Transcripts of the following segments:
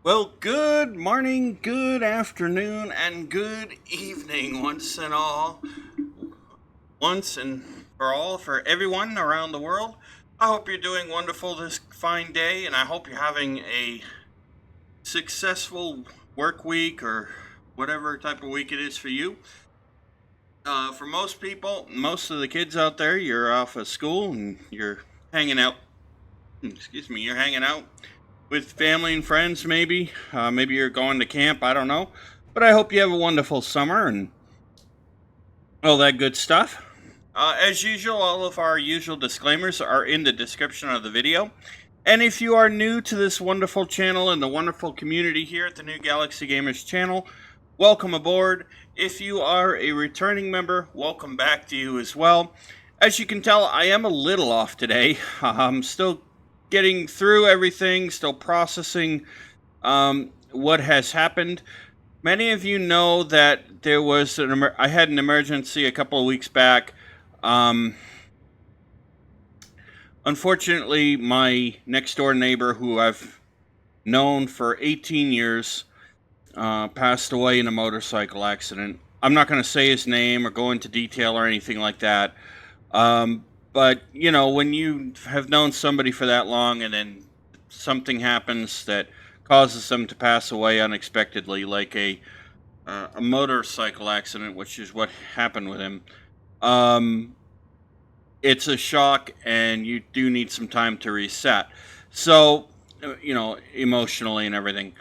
Well, good morning, good afternoon, and good evening, once and for all, for everyone around the world. I hope you're doing wonderful this fine day, and I hope you're having a successful work week or whatever type of week it is for you. For most people, most of the kids out there, you're off of school and you're hanging out. You're hanging out with family and friends, maybe. Maybe you're going to camp. I don't know. But I hope you have a wonderful summer and all that good stuff. As usual, all of our usual disclaimers are in the description of the video. And if you are new to this wonderful channel and the wonderful community here at the New Galaxy Gamers channel, welcome aboard. If you are a returning member, welcome back to you as well. As you can tell, I am a little off today. I'm still getting through everything, still processing what has happened. Many of you know that there was I had an emergency a couple of weeks back. Unfortunately, my next door neighbor, who I've known for 18 years, passed away in a motorcycle accident. I'm not going to say his name or go into detail or anything like that. But, you know, when you have known somebody for that long and then something happens that causes them to pass away unexpectedly, like a motorcycle accident, which is what happened with him, it's a shock and you do need some time to reset. So, you know, emotionally and everything.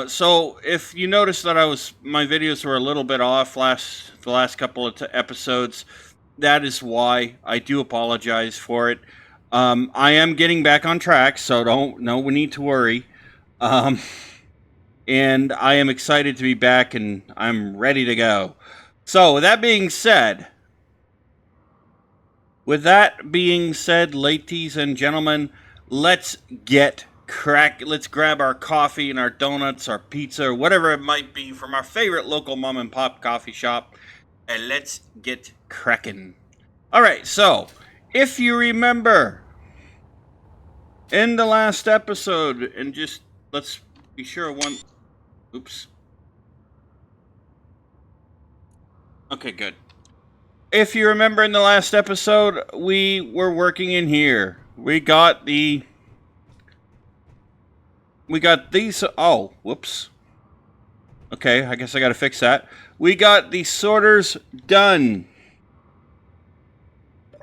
So if you notice that my videos were a little bit off the last couple of episodes, that is why. I do apologize for it. I am getting back on track, so we need to worry. And I am excited to be back and I'm ready to go. So with that being said, ladies and gentlemen, let's grab our coffee and our donuts, our pizza, or whatever it might be from our favorite local mom and pop coffee shop, and let's get cracking. All right, so if you remember in the last episode, and just let's be sure oops. Okay, good. If you remember in the last episode, we were working in here. We got these. Oh, whoops. Okay, I guess I gotta fix that. We got the sorters done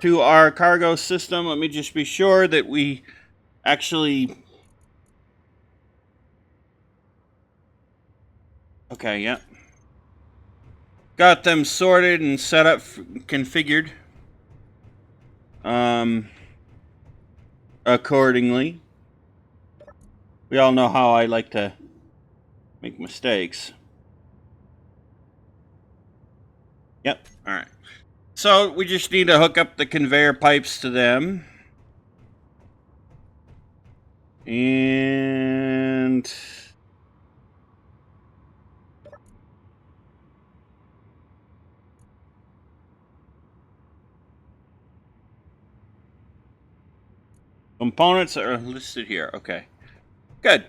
to our cargo system. Let me just be sure that we actually. Okay, yeah. Got them sorted and set up, configured accordingly. We all know how I like to make mistakes. Yep, alright. So we just need to hook up the conveyor pipes to them. And components are listed here. Okay, good.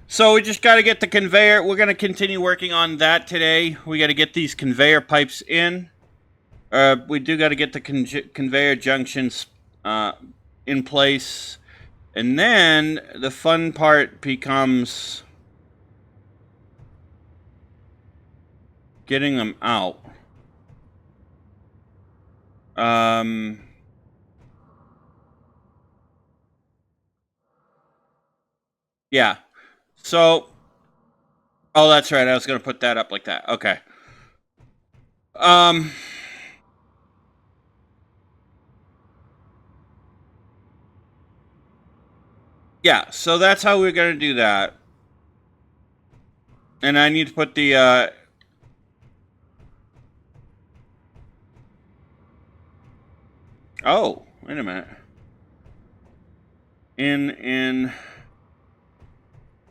So we just got to get the conveyor. We're going to continue working on that today. We got to get these conveyor pipes in. We do got to get the conveyor junctions in place. And then the fun part becomes getting them out. Yeah. So, oh, that's right. I was going to put that up like that. Okay. Yeah, so that's how we're going to do that. And I need to put the, oh, wait a minute.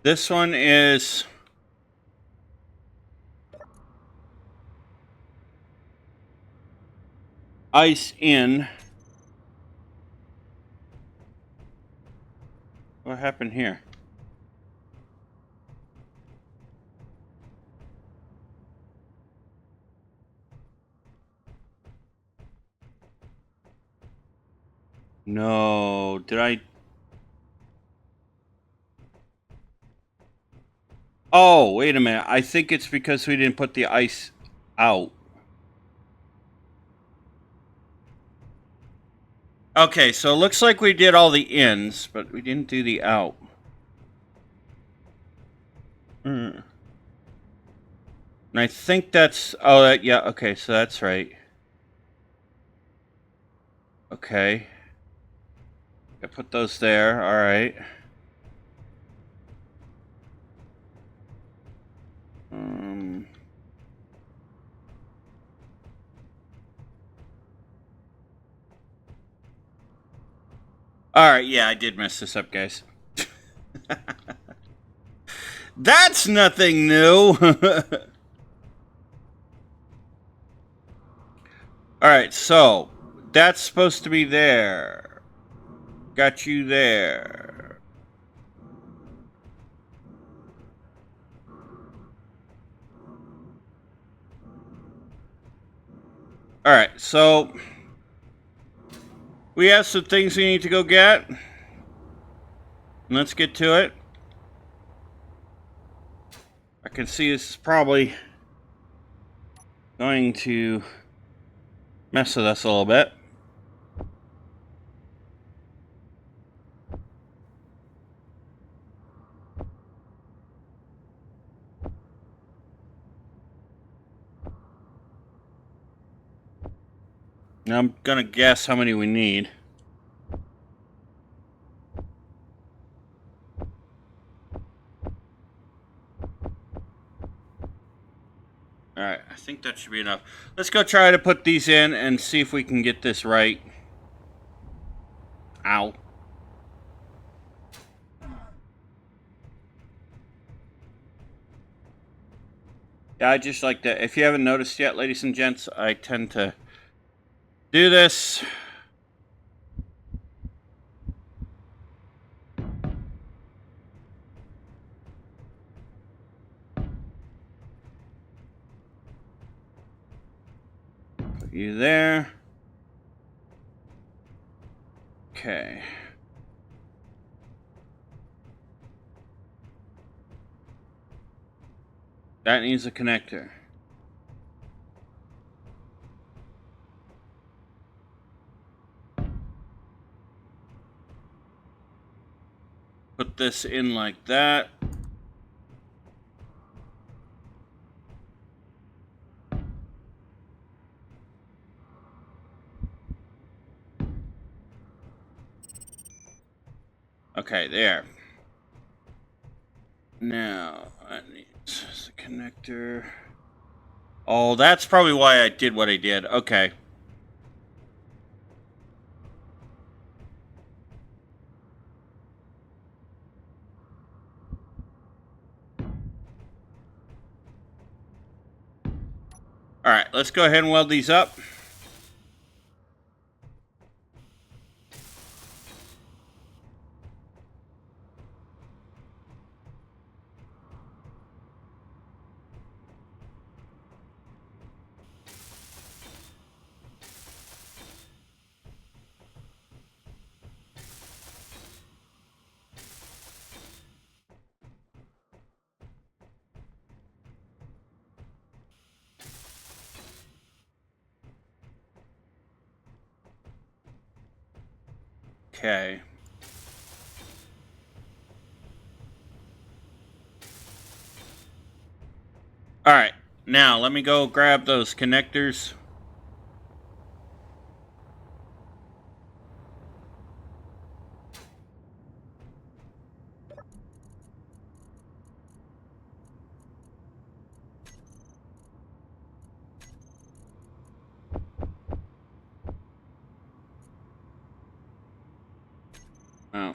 This one is ice in. What happened here? no. Did I? Oh, wait a minute. I think it's because we didn't put the ice out. Okay, so it looks like we did all the ins, but we didn't do the out. And I think that's... Oh, yeah, okay, so that's right. Okay. I put those there, alright. Alright, yeah, I did mess this up, guys. That's nothing new! Alright, so that's supposed to be there. Got you there. Alright, so we have some things we need to go get. Let's get to it. I can see this is probably going to mess with us a little bit. Now I'm gonna guess how many we need. Alright, I think that should be enough. Let's go try to put these in and see if we can get this right. Ow. Yeah, I just like that. If you haven't noticed yet, ladies and gents, I tend to do this. Put you there. Okay. That needs a connector. Put this in like that. Okay, there. Now, that needs a connector. Oh, that's probably why I did what I did. Okay. Alright, let's go ahead and weld these up. Okay. Alright, now let me go grab those connectors. Oh.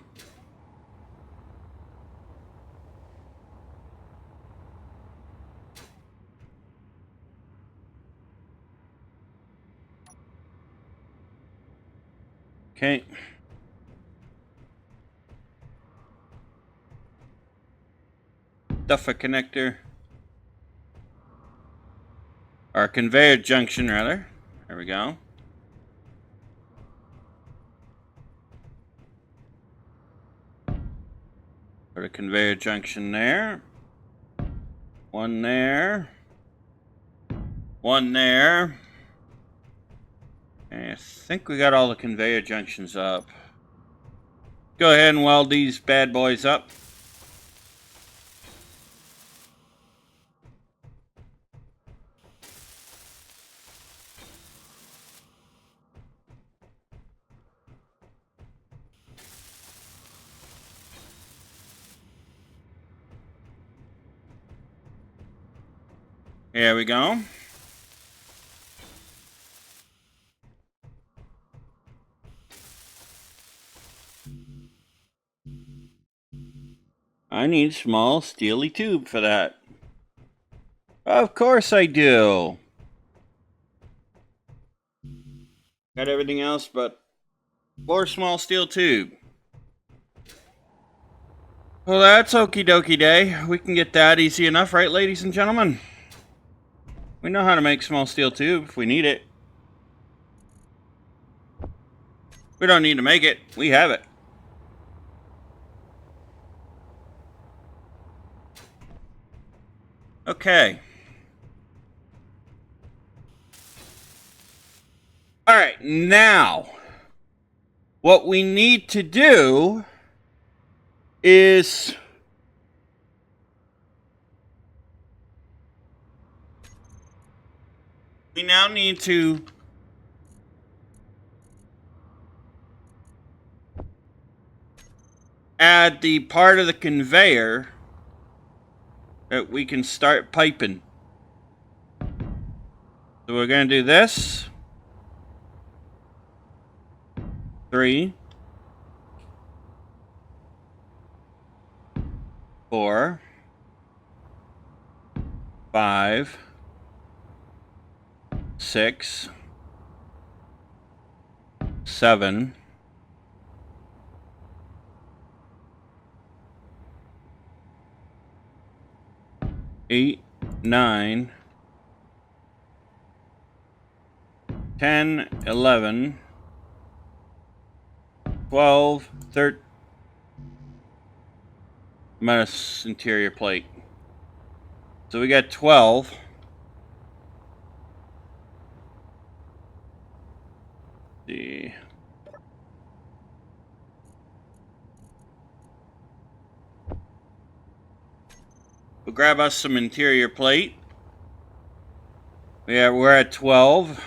Okay. Stuff a connector. Or conveyor junction, rather. There we go. Put a conveyor junction there. One there. One there. And I think we got all the conveyor junctions up. Go ahead and weld these bad boys up. Here we go. I need small steely tube for that. Of course I do. Got everything else but 4 small steel tube. Well, that's okie dokie day. We can get that easy enough, right, ladies and gentlemen? We know how to make small steel tube if we need it. We don't need to make it. We have it. Okay. All right, now what we need to do is we now need to add the part of the conveyor that we can start piping. So we're going to do this. 3, 4, 5, 6, 7, 8, 9, 10, 11, 12, 13. Minus interior plate. So we got 12. See. We'll grab us some interior plate. Yeah, we're at 12.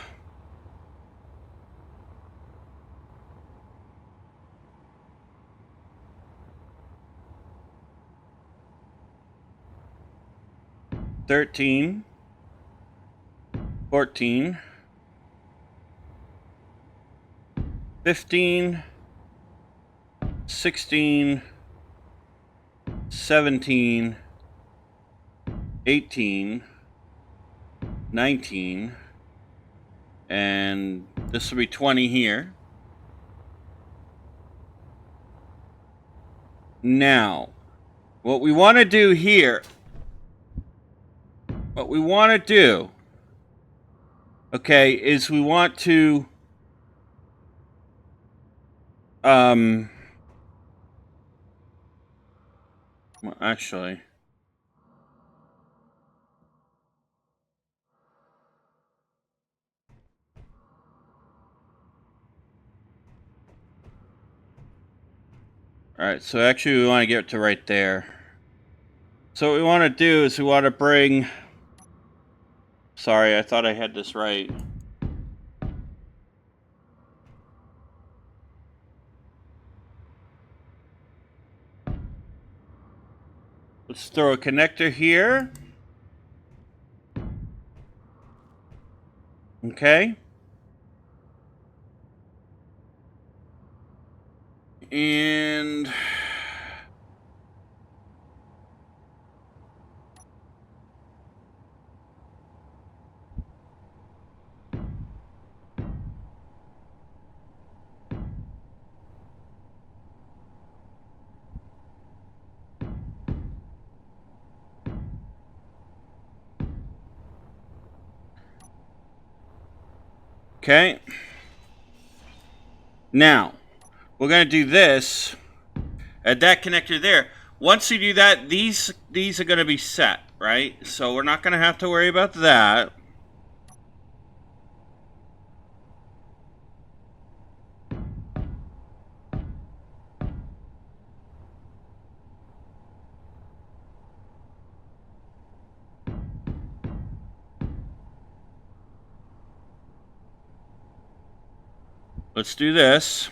$13, 14, 15, 16, 17, 18, 19, and this will be 20 here. Now, what we want to do here, okay, is we want to well, actually, alright, so actually we want to get to right there. So what we want to do is we want to bring, sorry, I thought I had this right. Let's throw a connector here. Okay. And okay. Now, we're going to do this. At that connector there, once you do that, these are going to be set, right? So we're not going to have to worry about that. Let's do this.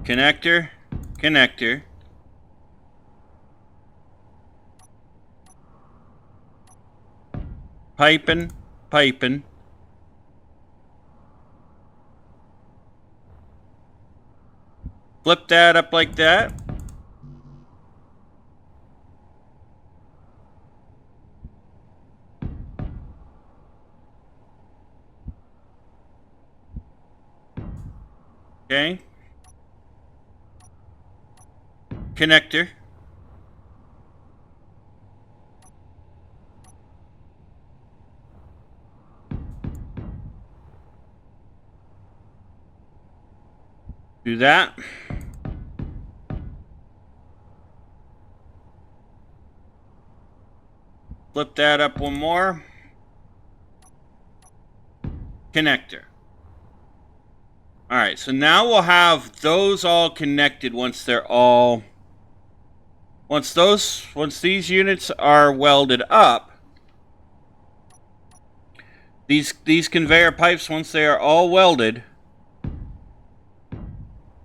Connector, connector. Piping, piping. Flip that up like that. Okay. Connector. Do that. Flip that up one more. Connector. Alright, so now we'll have those all connected once they're all... Once these units are welded up, these conveyor pipes, once they are all welded,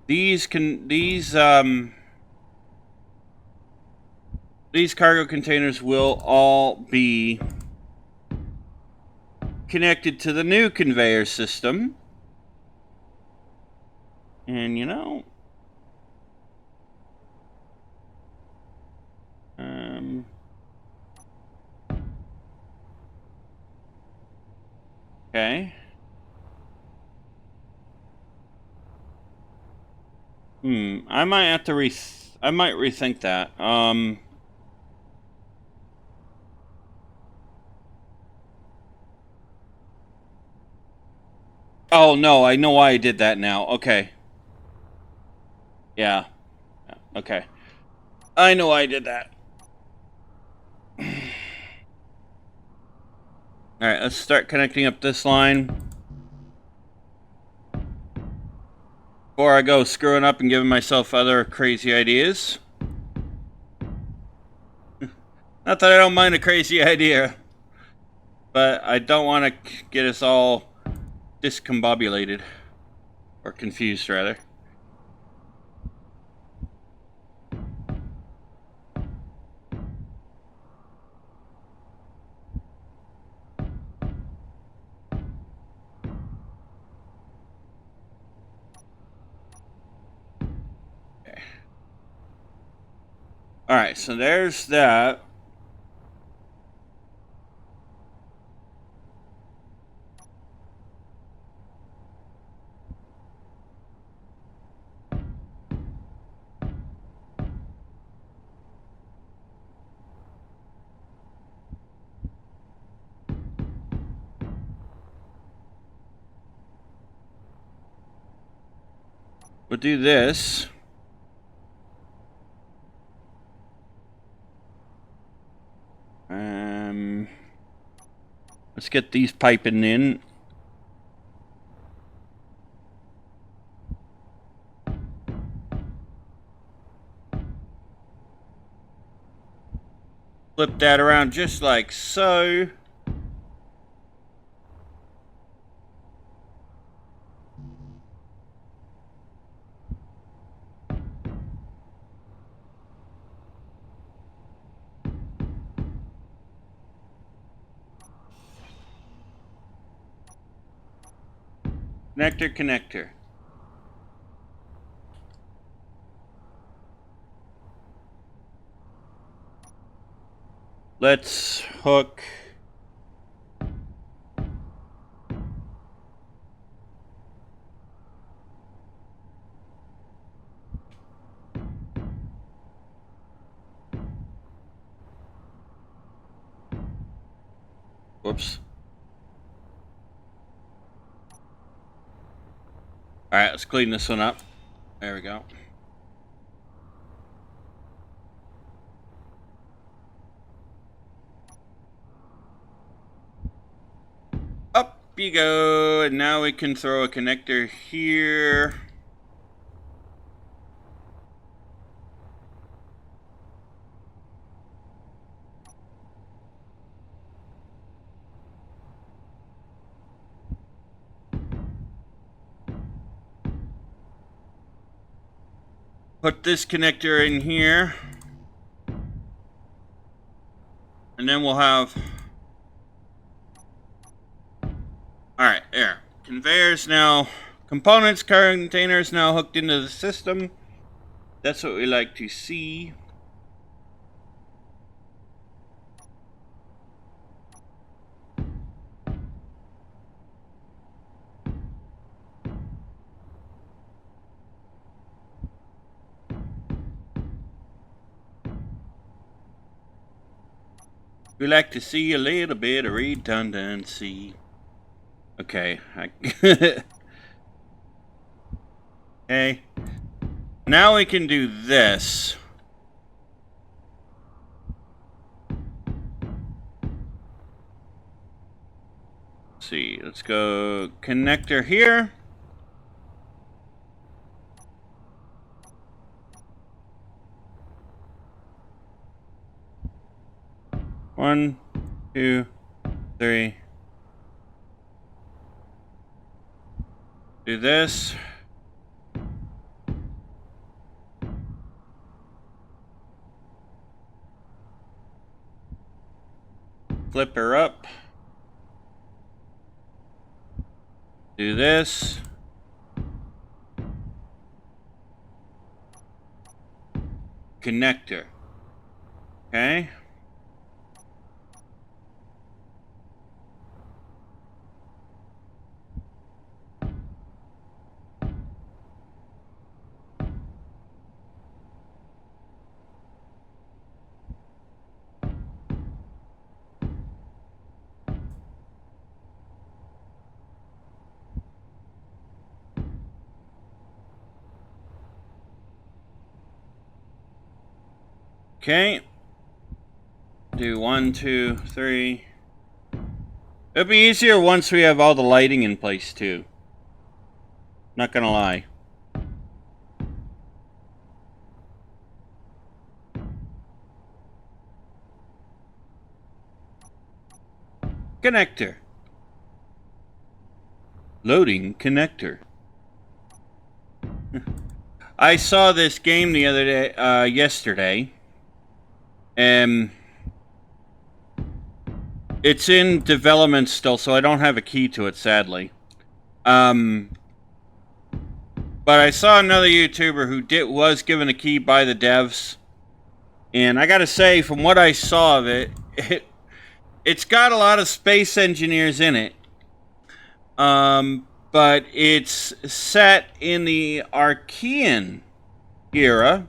these cargo containers will all be connected to the new conveyor system. And you know, okay. I might have to rethink that. Oh no, I know why I did that now. Okay. Yeah. Okay. I know why I did that. Alright, let's start connecting up this line. Before I go screwing up and giving myself other crazy ideas. Not that I don't mind a crazy idea, but I don't want to get us all discombobulated. Or confused, rather. Okay. Alright, so there's that. We'll do this. Let's get these piping in. Flip that around just like so. Connector, connector. Let's hook. Whoops. Alright, let's clean this one up. There we go. Up you go, and now we can throw a connector here. Put this connector in here. And then we'll have... Alright, there. Conveyors now... Components, containers now hooked into the system. That's what we like to see. We like to see a little bit of redundancy. Okay. Okay. Now we can do this. Let's see. Let's go connector here. One, two, three. Do this. Flip her up. Do this. Connector. Okay. Okay. Do 1, 2, 3. It'll be easier once we have all the lighting in place too. Not gonna lie. Connector. Loading connector. I saw this game the other day, yesterday. It's in development still, so I don't have a key to it, sadly. But I saw another YouTuber who was given a key by the devs, and I gotta say, from what I saw of it, it's got a lot of space engineers in it. But it's set in the Archean era,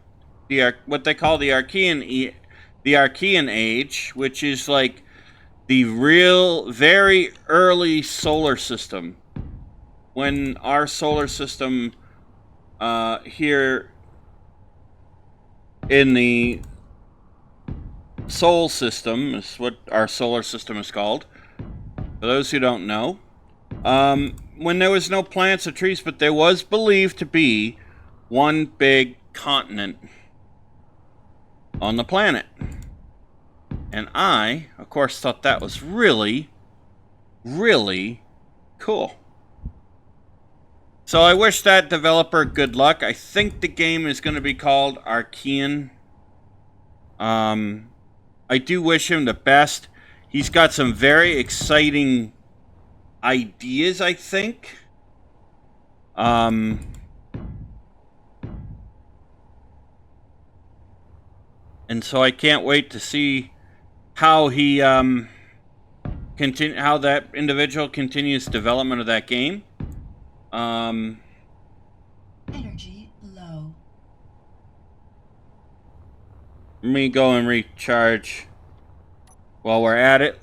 what they call the Archean age, which is like the real, very early solar system. When our solar system here in the Sol system is what our solar system is called. For those who don't know, when there was no plants or trees, but there was believed to be one big continent on the planet. And I, of course, thought that was really, really cool. So I wish that developer good luck. I think the game is going to be called Archean. I do wish him the best. He's got some very exciting ideas, I think. And so I can't wait to see how he how that individual continues development of that game. Energy low. Let me go and recharge while we're at it.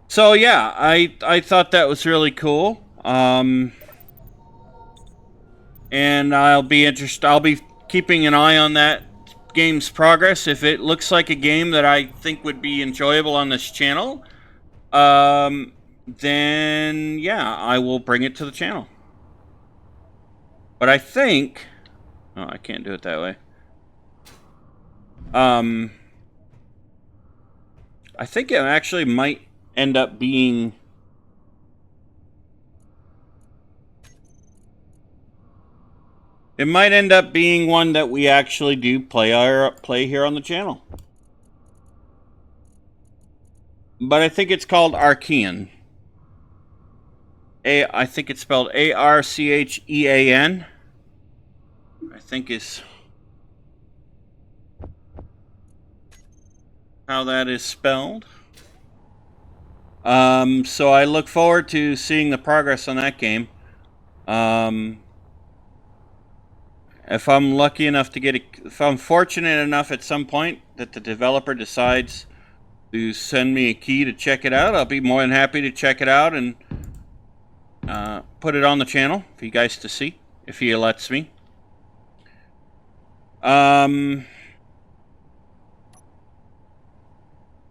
So yeah, I thought that was really cool. and I'll be keeping an eye on that game's progress. If it looks like a game that I think would be enjoyable on this channel, then yeah, I will bring it to the channel. But I think, oh, I can't do it that way. I think it actually might end up being. It might end up being one that we actually do play here on the channel. But I think it's called Archean. I think it's spelled Archean. I think is how that is spelled. So I look forward to seeing the progress on that game. If I'm lucky enough to if I'm fortunate enough at some point that the developer decides to send me a key to check it out, I'll be more than happy to check it out and put it on the channel for you guys to see, if he lets me.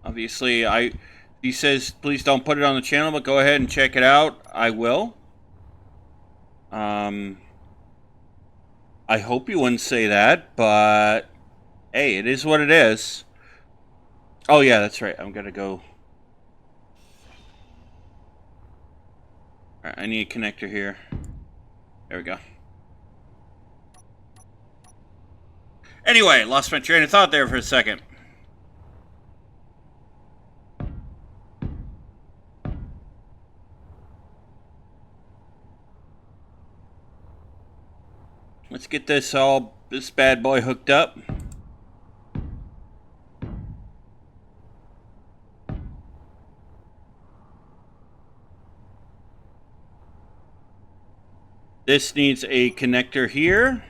Obviously, he says please don't put it on the channel, but go ahead and check it out. I will. I hope you wouldn't say that, but hey, it is what it is. Oh yeah, that's right. I'm gonna go. All right, I need a connector here. There we go. Anyway, lost my train of thought there for a second. Let's get this bad boy hooked up. This needs a connector here.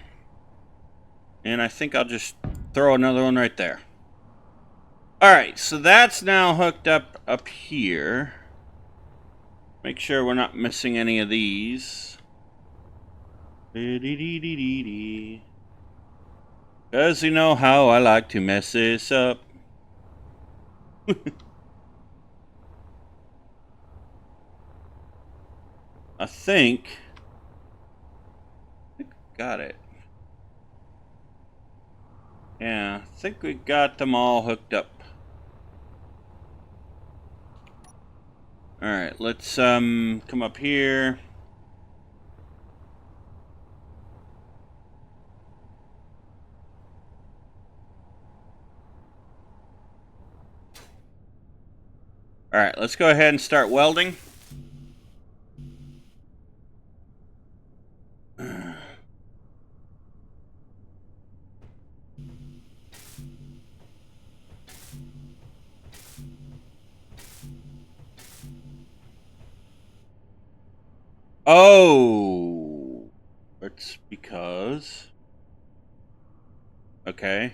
And I think I'll just throw another one right there. Alright, so that's now hooked up here. Make sure we're not missing any of these. Because you know how I like to mess this up. I think got it. Yeah, I think we got them all hooked up. Alright, let's come up here. Alright, let's go ahead and start welding. Oh, it's because. Okay.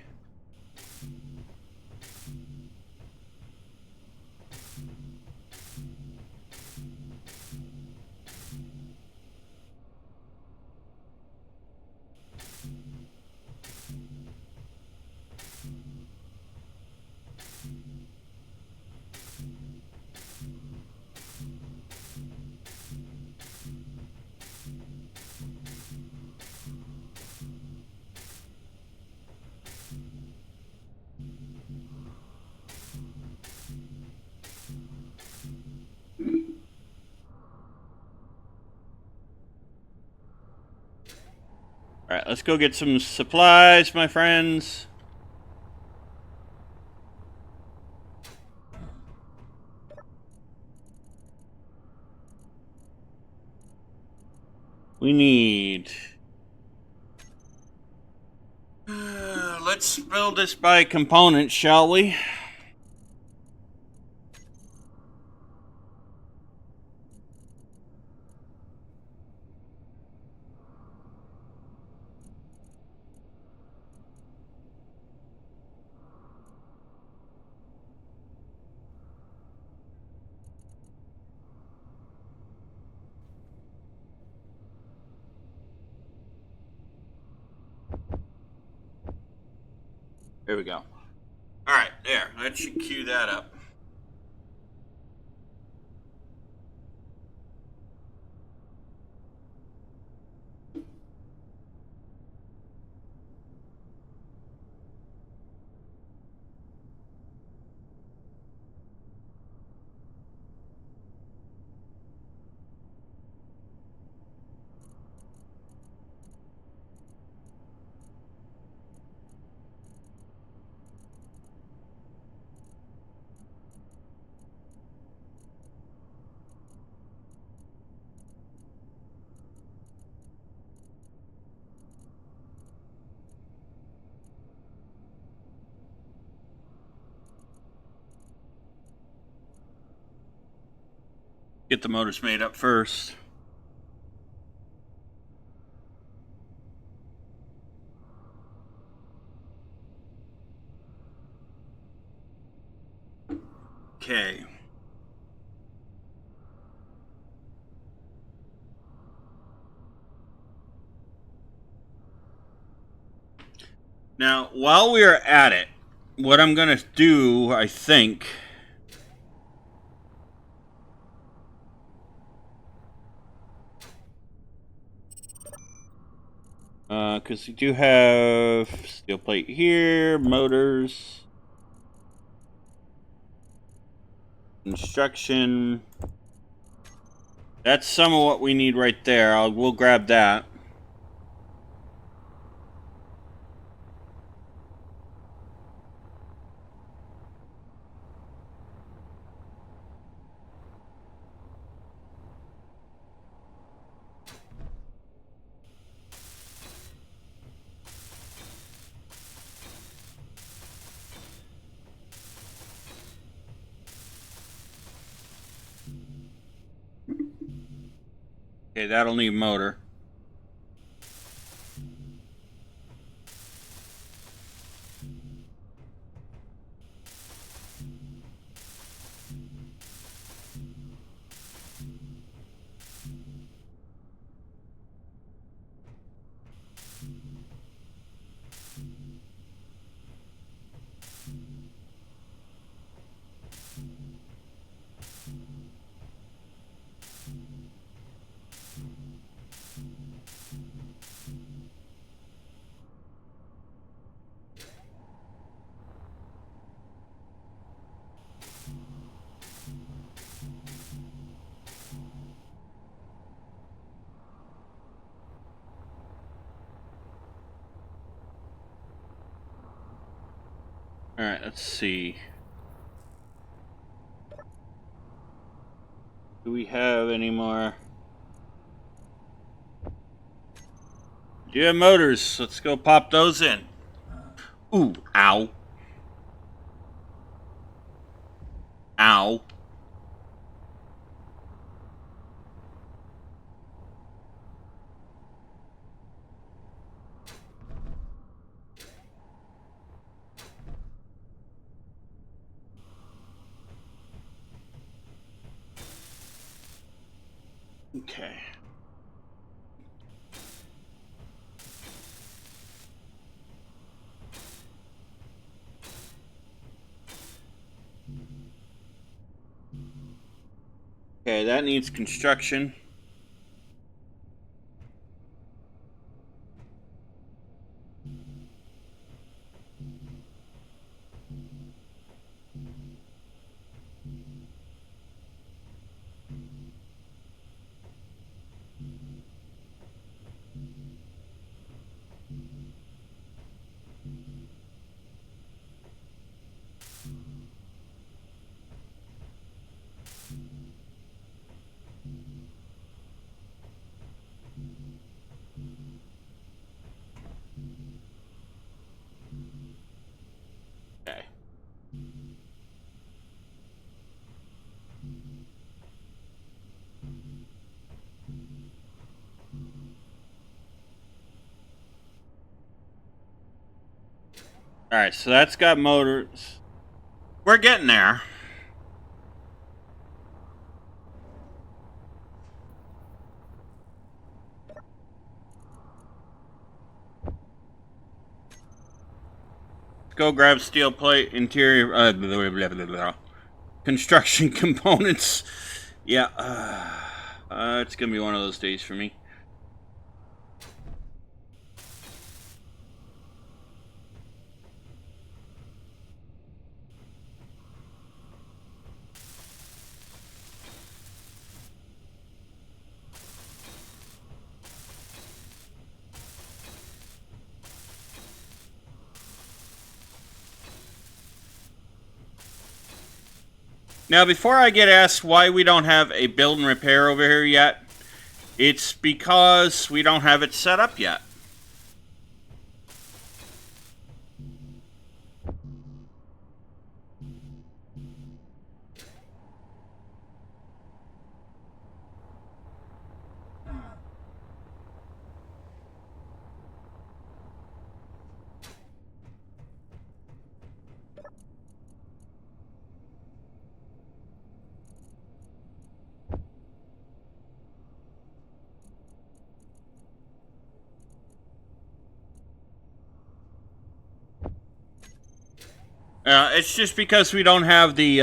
Alright, let's go get some supplies, my friends. We need... let's build this by components, shall we? Here we go. All right, there. That should cue that up. Get the motors made up first. Okay. Now, while we are at it, what I'm going to do, I think, because we do have steel plate here, motors, construction. That's some of what we need right there. We'll grab that. Okay, that'll need motor. Alright, let's see. Do we have any more? Do you have motors? Let's go pop those in. Ooh, ow. Ow. Okay. Okay, that needs construction. Okay. Alright, so that's got motors. We're getting there. Let's go grab steel plate, interior, blah, blah, blah, blah. Construction components. Yeah, it's gonna be one of those days for me. Now, before I get asked why we don't have a build and repair over here yet, it's because we don't have it set up yet. It's just because we don't have the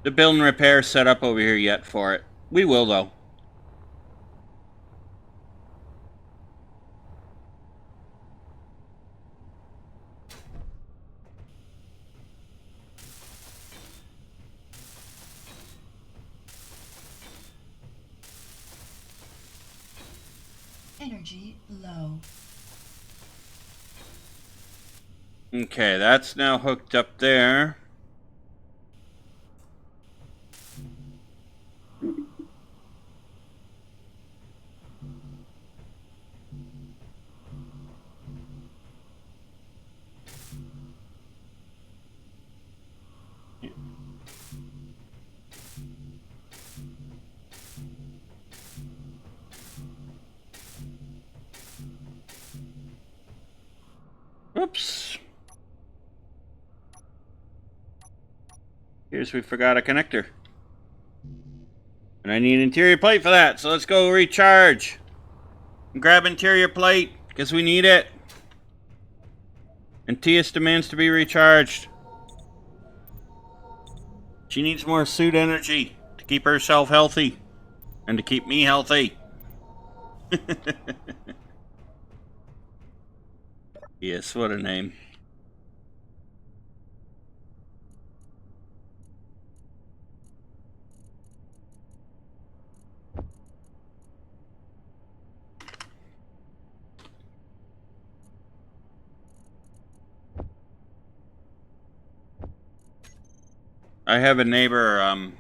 build and repair set up over here yet for it. We will, though. Energy low. Okay, that's now hooked up there. Oops. Here's we forgot a connector. And I need interior plate for that, so let's go recharge. Grab interior plate, because we need it. And Tias demands to be recharged. She needs more suit energy to keep herself healthy. And to keep me healthy. Yes, what a name. I have a neighbor, I'm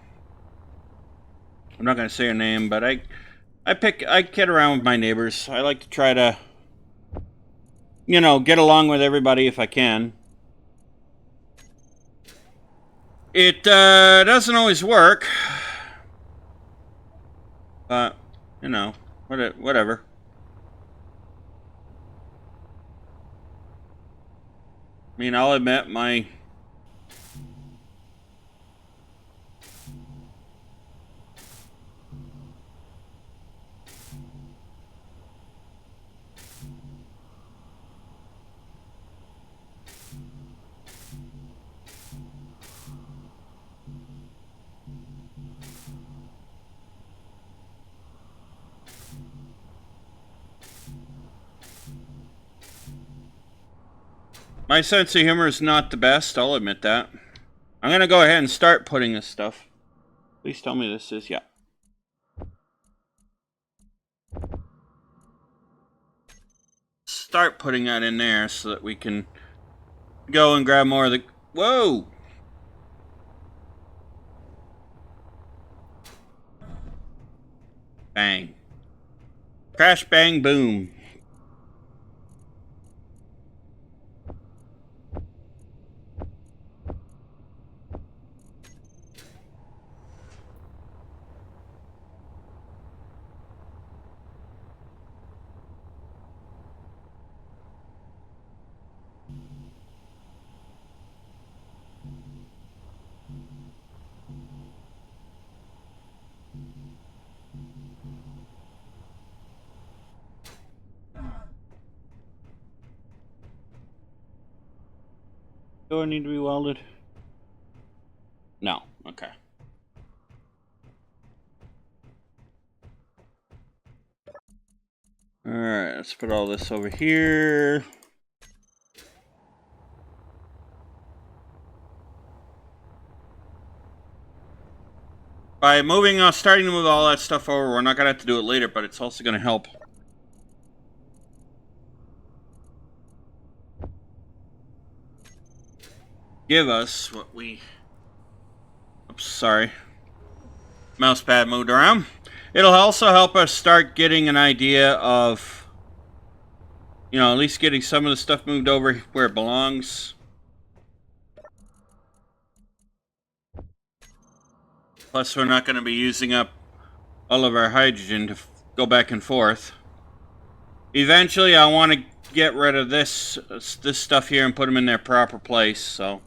not gonna say her name, but I kid around with my neighbors. I like to try to, you know, get along with everybody if I can. It doesn't always work, but you know, whatever. I mean, I'll admit my sense of humor is not the best, I'll admit that. I'm gonna go ahead and start putting this stuff. Please tell me this is, yeah. Start putting that in there so that we can go and grab more of the... Whoa! Bang. Crash, bang, boom. Door need to be welded? No. Okay. Alright, let's put all this over here. By moving, starting to move all that stuff over, we're not going to have to do it later, but it's also going to help. Give us what we... Oops, sorry. Mousepad moved around. It'll also help us start getting an idea of, you know, at least getting some of the stuff moved over where it belongs. Plus, we're not going to be using up all of our hydrogen to go back and forth. Eventually, I want to get rid of this stuff here and put them in their proper place, so...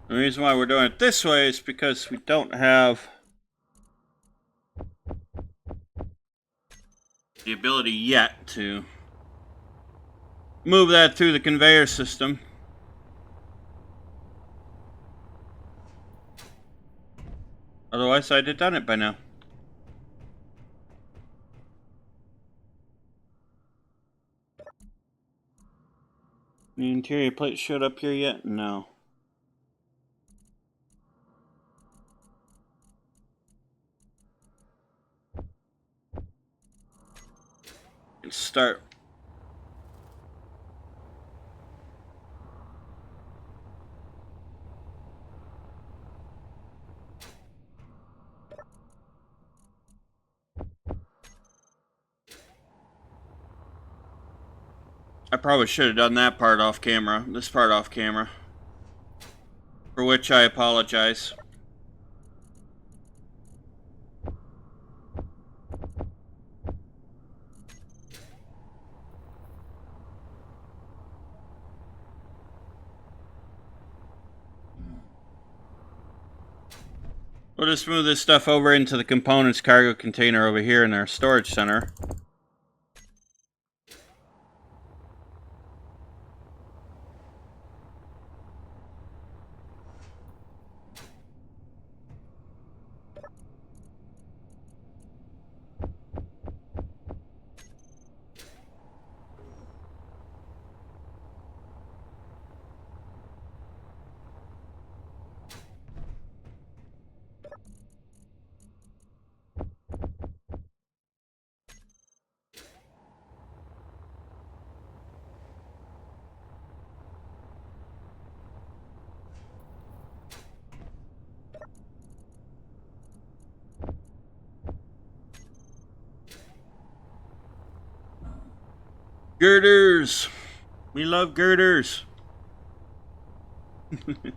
The reason why we're doing it this way is because we don't have the ability yet to move that through the conveyor system. Otherwise, I'd have done it by now. The interior plate showed up here yet? No. Let's start. I probably should have done that part off camera, this part off camera, for which I apologize. We'll just move this stuff over into the components cargo container over here in our storage center. Girders! We love girders! The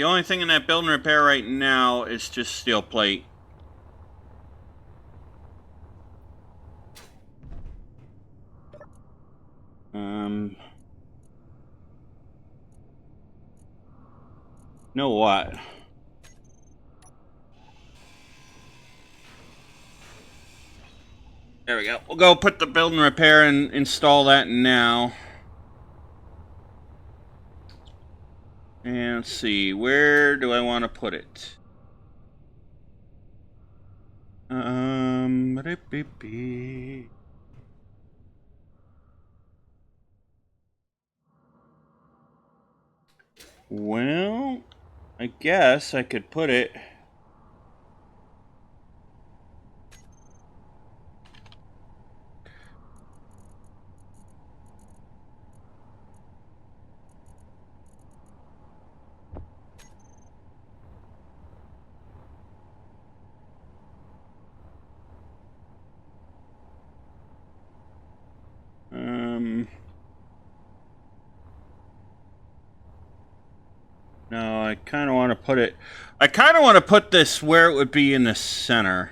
only thing in that build and repair right now is just steel plate. Know what? There we go. We'll go put the build and repair and install that now. And let's see, where do I want to put it? Well, I guess I could put it... No, I kind of want to put it... I kind of want to put this where it would be in the center.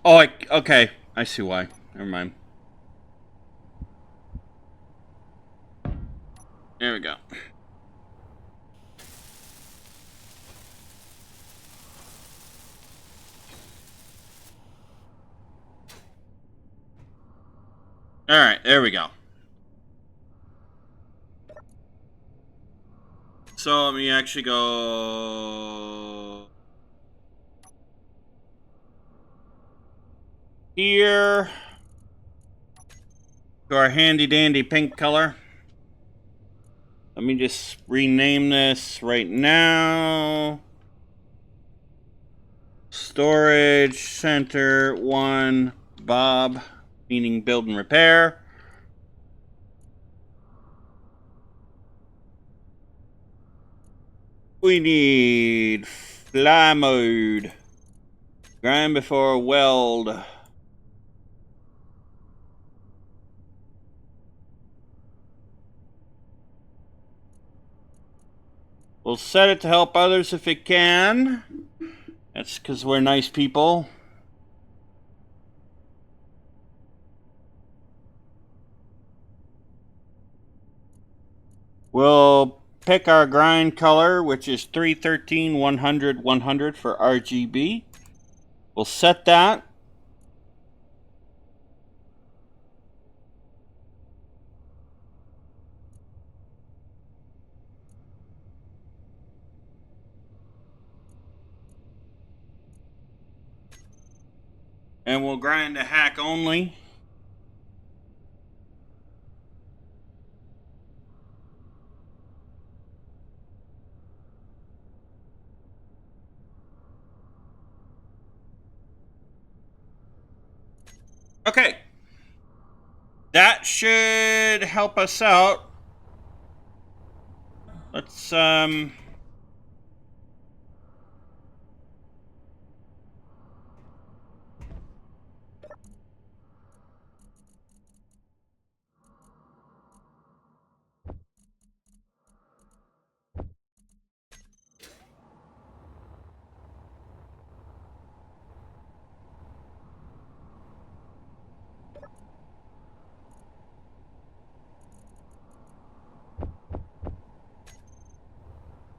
Oh, okay. I see why. Never mind. There we go. All right, there we go. So let me actually go here to our handy dandy pink color. Let me just rename this right now. Storage Center 1 Bob, meaning build and repair. We need fly mode. Grind before weld. We'll set it to help others if it can. That's because we're nice people. We'll pick our grind color, which is 313 100 100 for RGB. We'll set that. And we'll grind a hack only. Okay. That should help us out. Let's,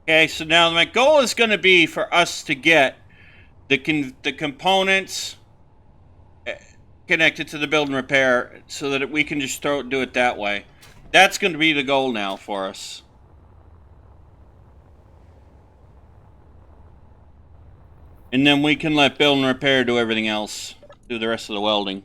okay, so now my goal is going to be for us to get the components connected to the build and repair so that we can just do it that way. That's going to be the goal now for us. And then we can let build and repair do everything else. Do the rest of the welding.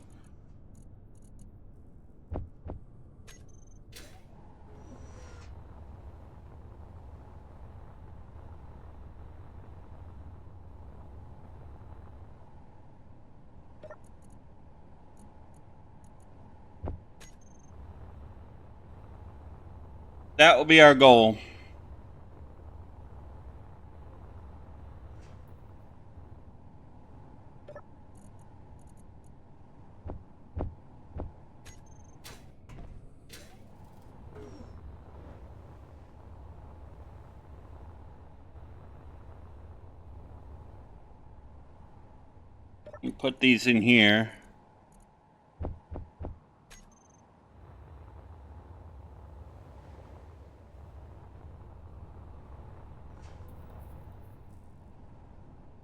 That will be our goal. put these in here.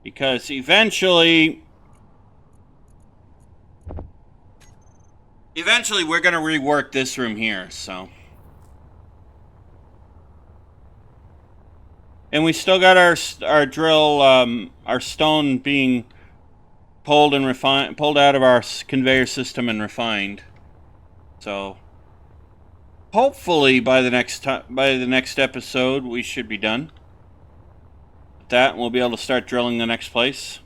Because eventually we're going to rework this room here, so. And we still got our drill, our stone being pulled out of our conveyor system and refined. So hopefully by the next episode we should be done with that, and we'll be able to start drilling the next place.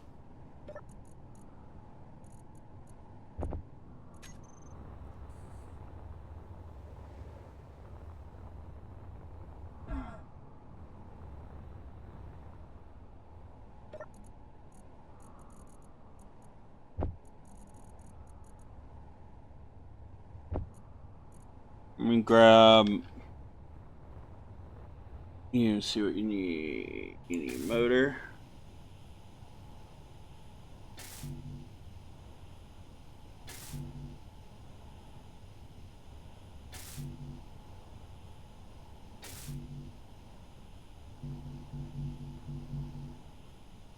Let me grab. You see what you need. You need motor.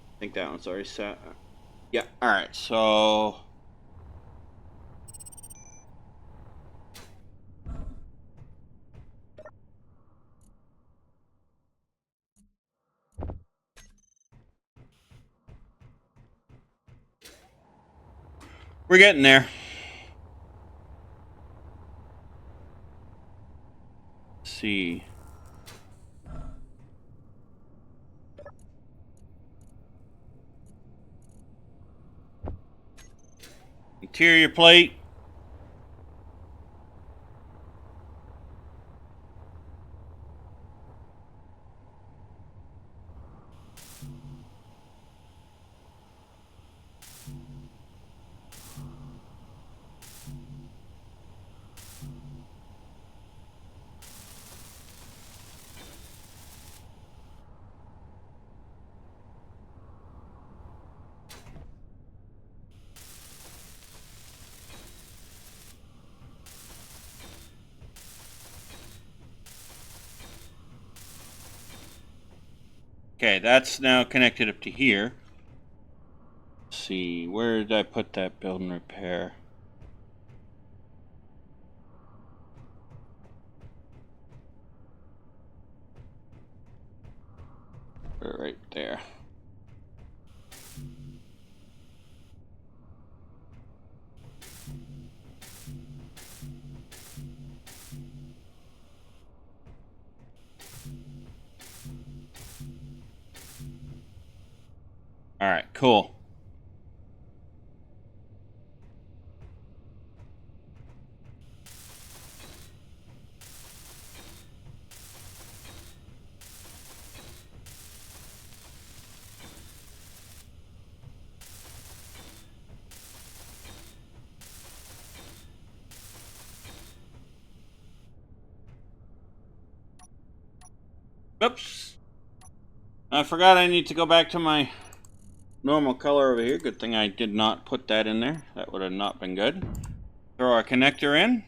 I think that one's already set. Yeah. All right. So. We're getting there. Let's see. Interior plate. Okay, that's now connected up to here. Let's see, where did I put that build and repair? Right there. All right, cool. Oops. I forgot I need to go back to my normal color over here. Good thing I did not put that in there. That would have not been good. Throw our connector in.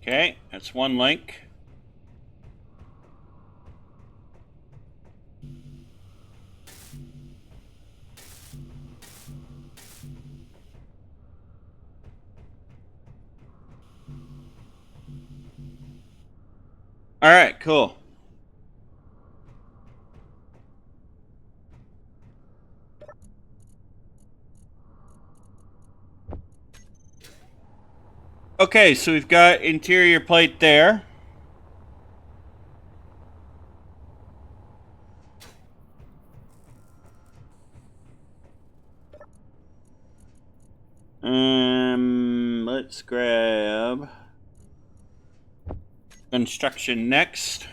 Okay, that's one link. All right, cool. Okay, so we've got interior plate there. Let's grab construction next.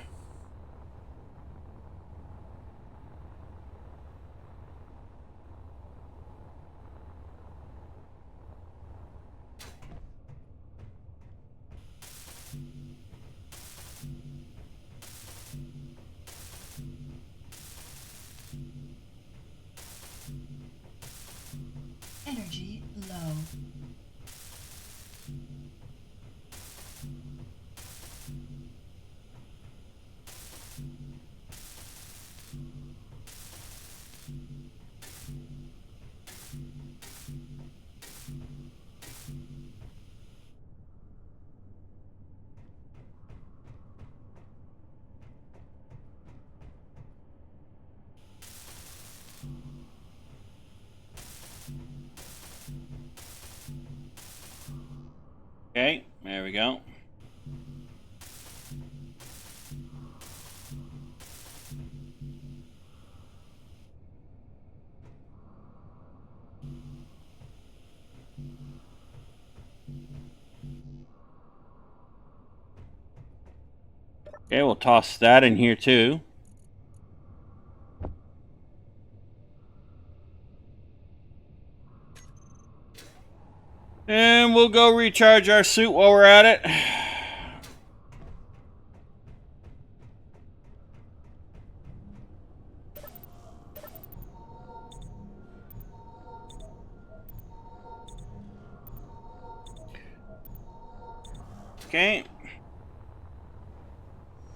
Energy low. Okay, there we go. Okay, we'll toss that in here too. And we'll go recharge our suit while we're at it. Okay.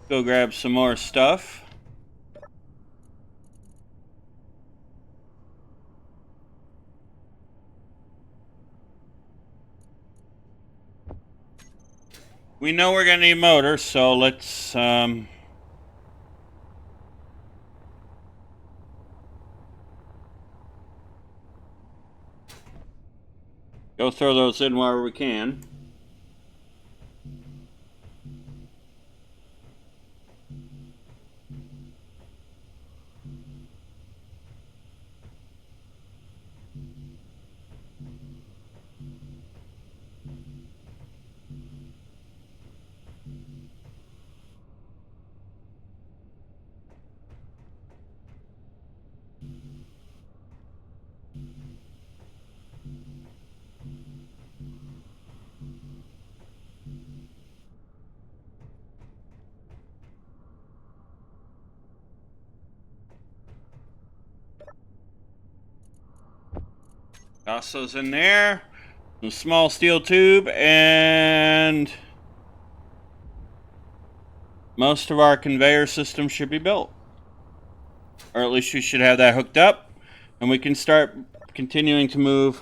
Go grab some more stuff. We know we're gonna need motors, so let's go throw those in while we can. Toss those in there. Some small steel tube, and most of our conveyor system should be built. Or at least we should have that hooked up, and we can start continuing to move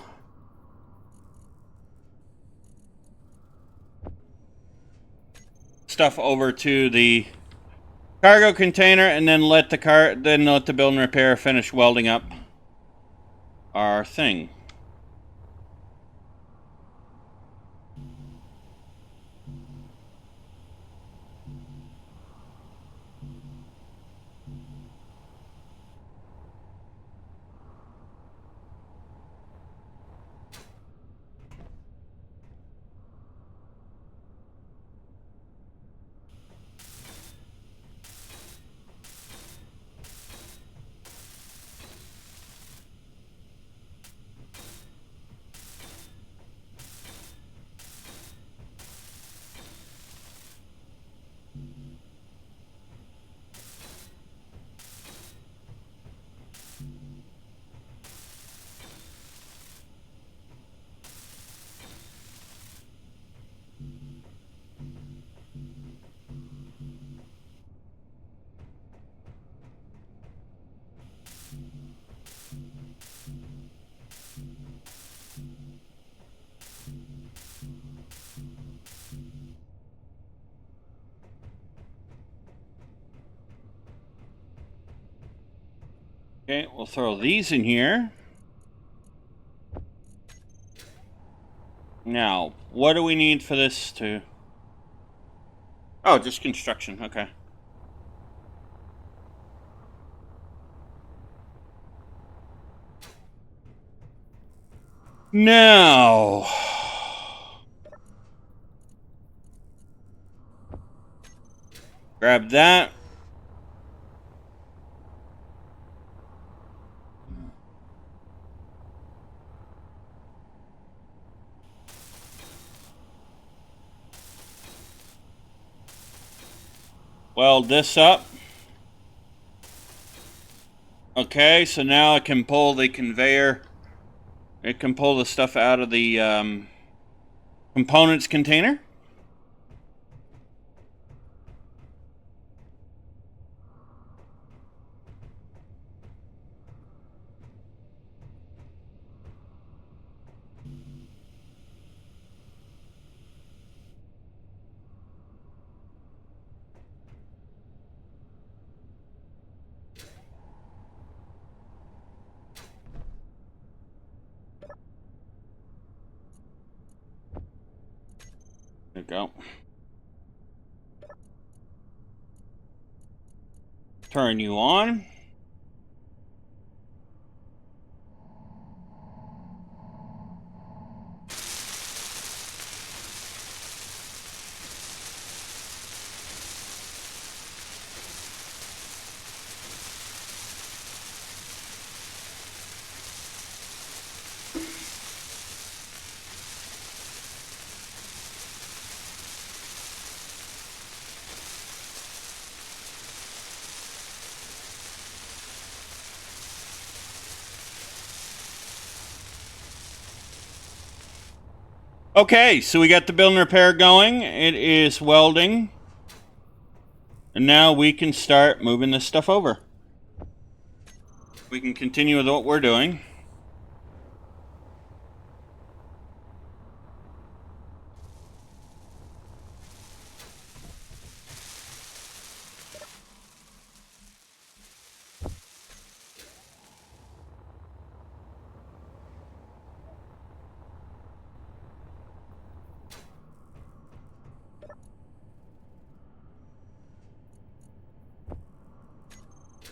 stuff over to the cargo container, and then let the build and repair finish welding up our thing. Okay, we'll throw these in here. Now, what do we need for this to... Oh, just construction, okay. Now, grab that. Weld this up. Okay, so now I can pull the conveyor. It can pull the stuff out of the components container. There we go. Turn you on. Okay, so we got the build and repair going. It is welding. And now we can start moving this stuff over. We can continue with what we're doing.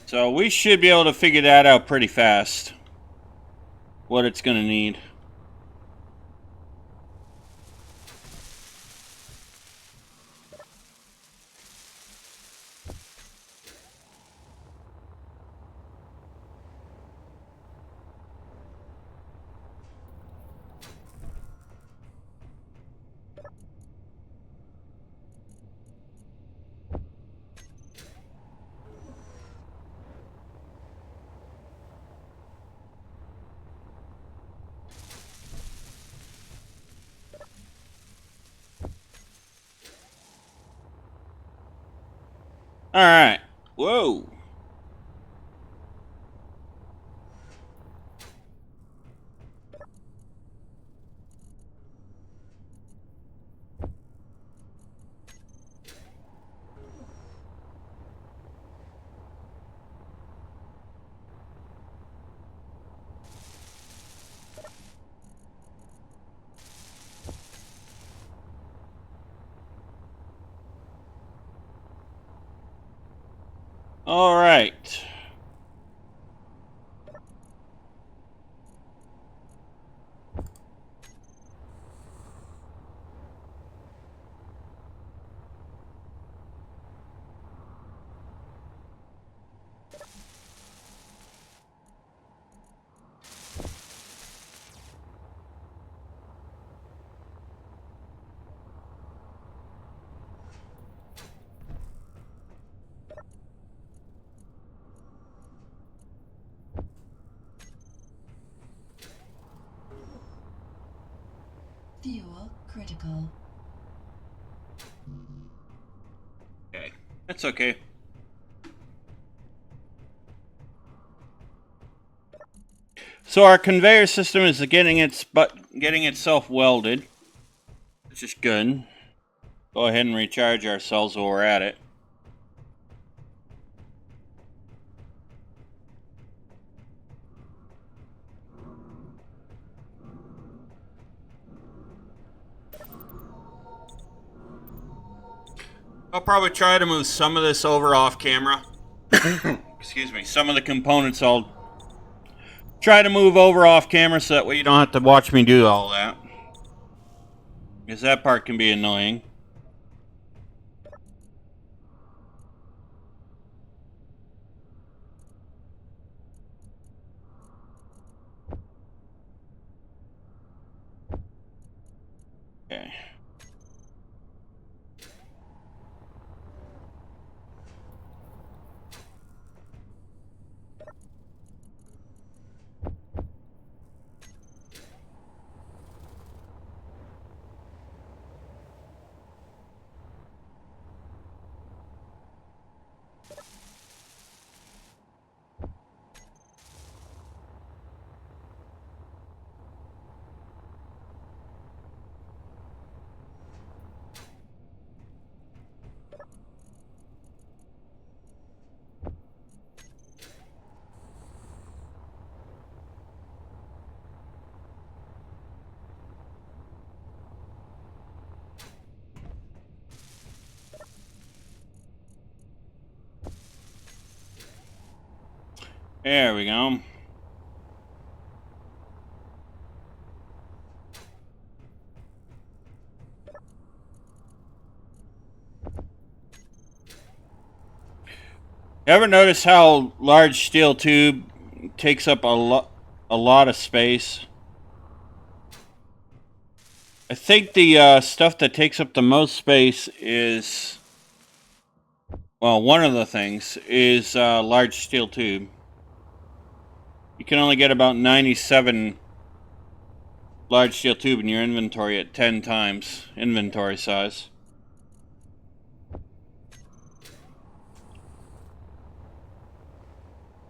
So we should be able to figure that out pretty fast. What it's going to need. All right. Whoa. All right. Fuel critical. Okay. That's okay. So our conveyor system is getting itself welded, which is good. Go ahead and recharge ourselves while we're at it. I'll probably try to move some of this over off camera. Excuse me. Some of the components I'll try to move over off camera so that way you don't have to watch me do all that. Because that part can be annoying. Okay. There we go. Ever notice how large steel tube takes up a lot of space? I think the stuff that takes up the most space is, well, one of the things is large steel tube. You can only get about 97 large steel tube in your inventory at 10 times inventory size.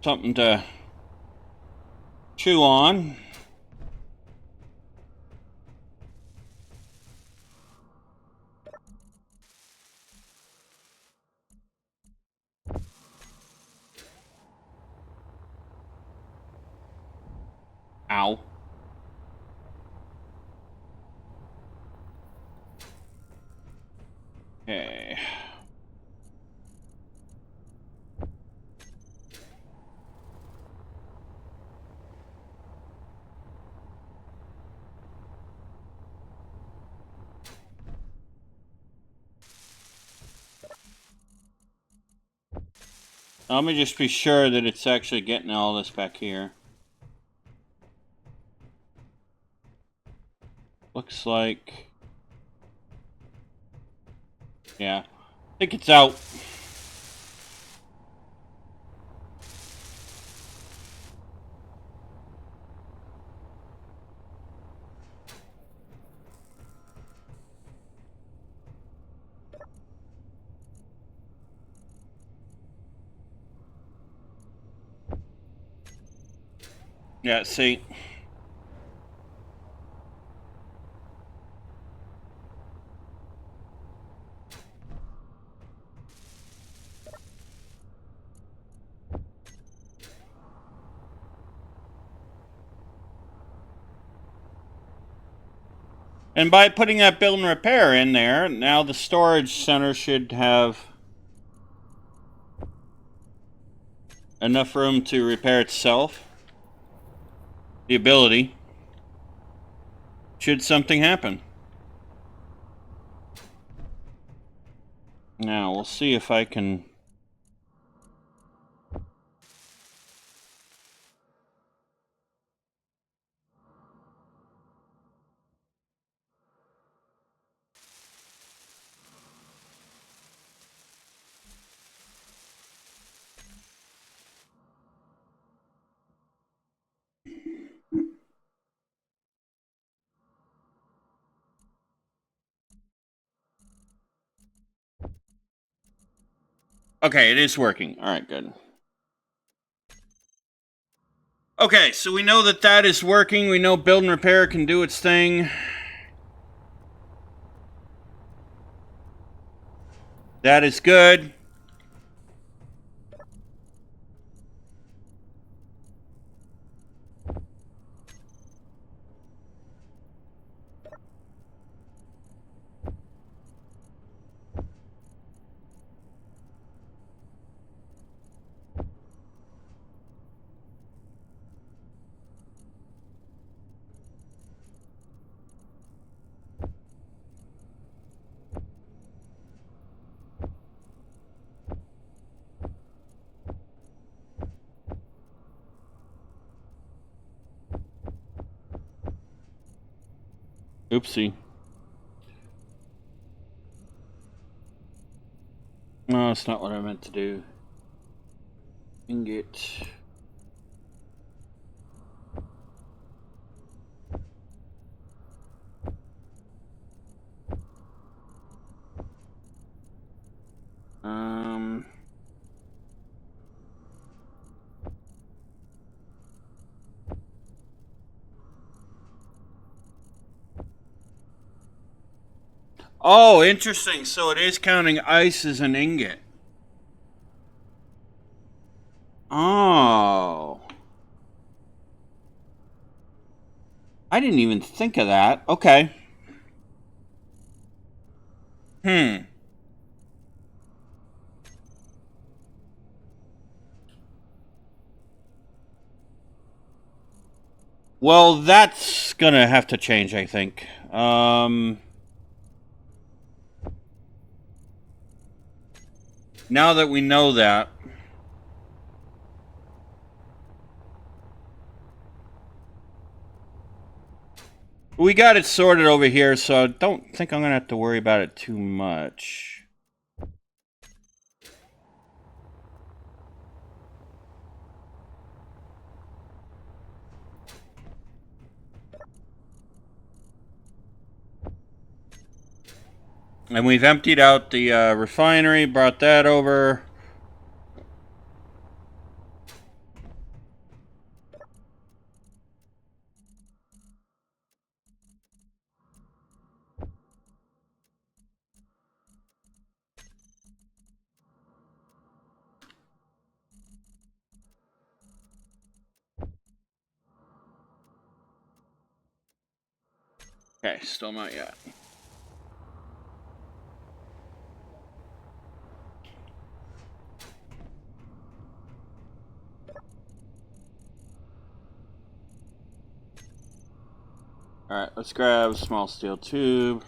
Something to chew on. Ow. Okay. Let me just be sure that it's actually getting all this back here. Looks like... yeah. I think it's out. Yeah, see. And by putting that build and repair in there, now the storage center should have enough room to repair itself. The ability. Should something happen. Now, we'll see if I can... Okay, it is working. Alright, good. Okay, so we know that that is working. We know build and repair can do its thing. That is good. Oopsie. No, that's not what I meant to do. Ingot. Oh, interesting. So it is counting ice as an ingot. Oh. I didn't even think of that. Okay. Hmm. Well, that's gonna have to change, I think. Now that we know that. We got it sorted over here, so I don't think I'm gonna have to worry about it too much. And we've emptied out the refinery, brought that over. Okay, still not yet. Alright, let's grab a small steel tube.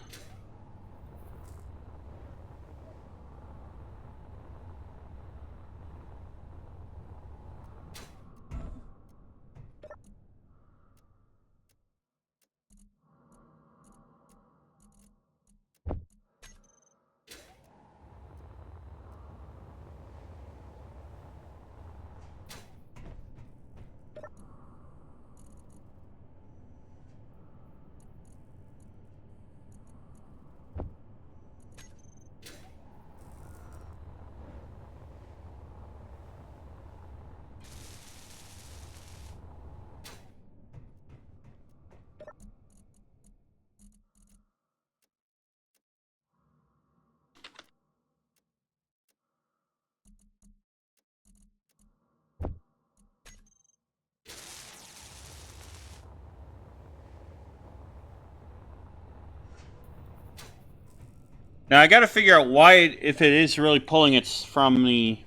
Now I gotta figure out why, if it is really pulling it from the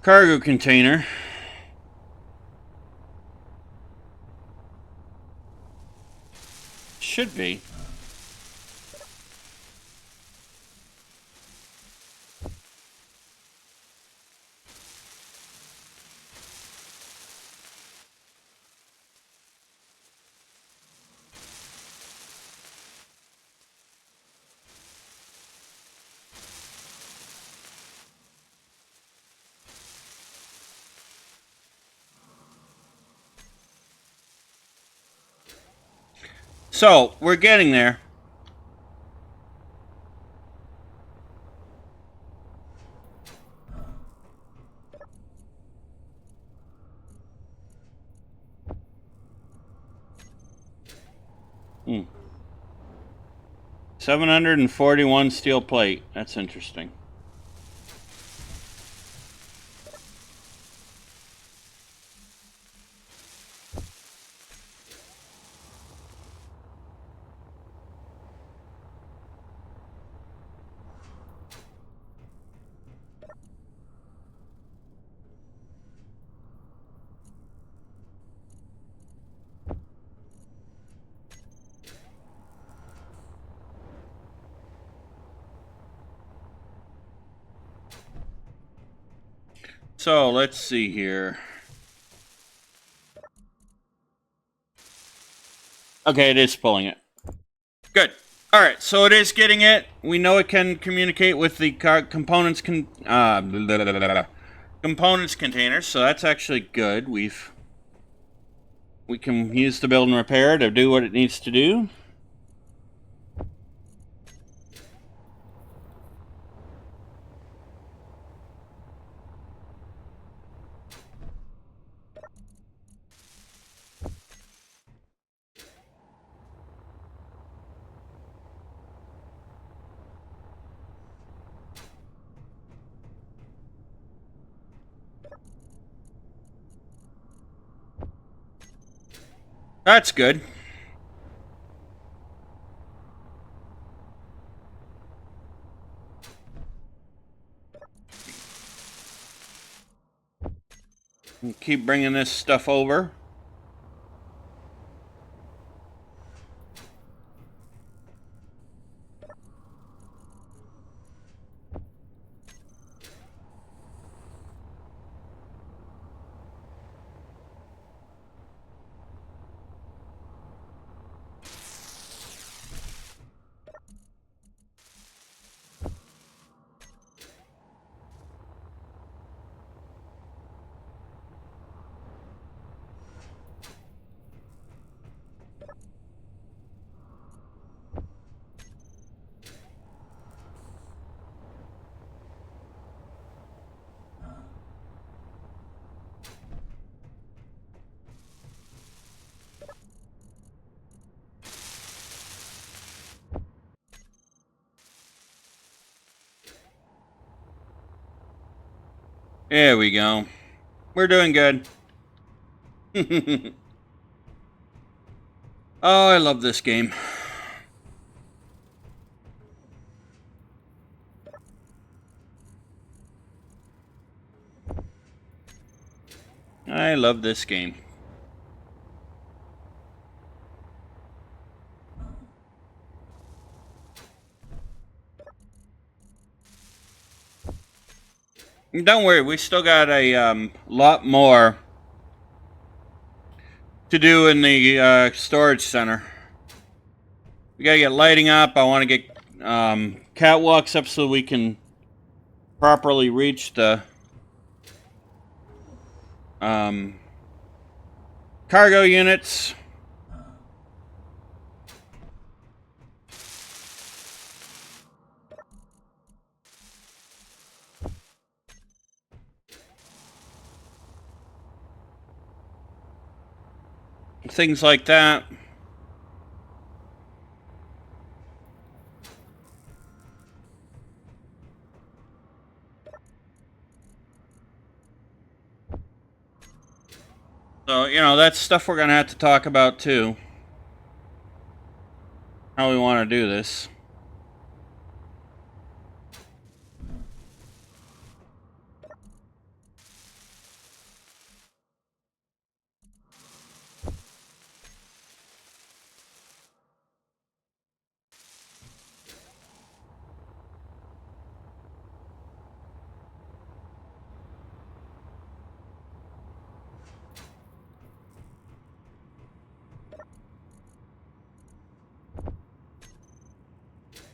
cargo container. Should be. So, we're getting there. Hmm. 741 steel plate. That's interesting. So, let's see here. Okay, it is pulling it. Good. All right, so it is getting it. We know it can communicate with the components components containers, so that's actually good. We can use the build and repair to do what it needs to do. That's good. Keep bringing this stuff over. There we go. We're doing good. Oh, I love this game. I love this game. Don't worry, we still got a lot more to do in the storage center. We gotta get lighting up. I want to get catwalks up so we can properly reach the cargo units. Things like that. So, you know, that's stuff we're going to have to talk about too. How we want to do this.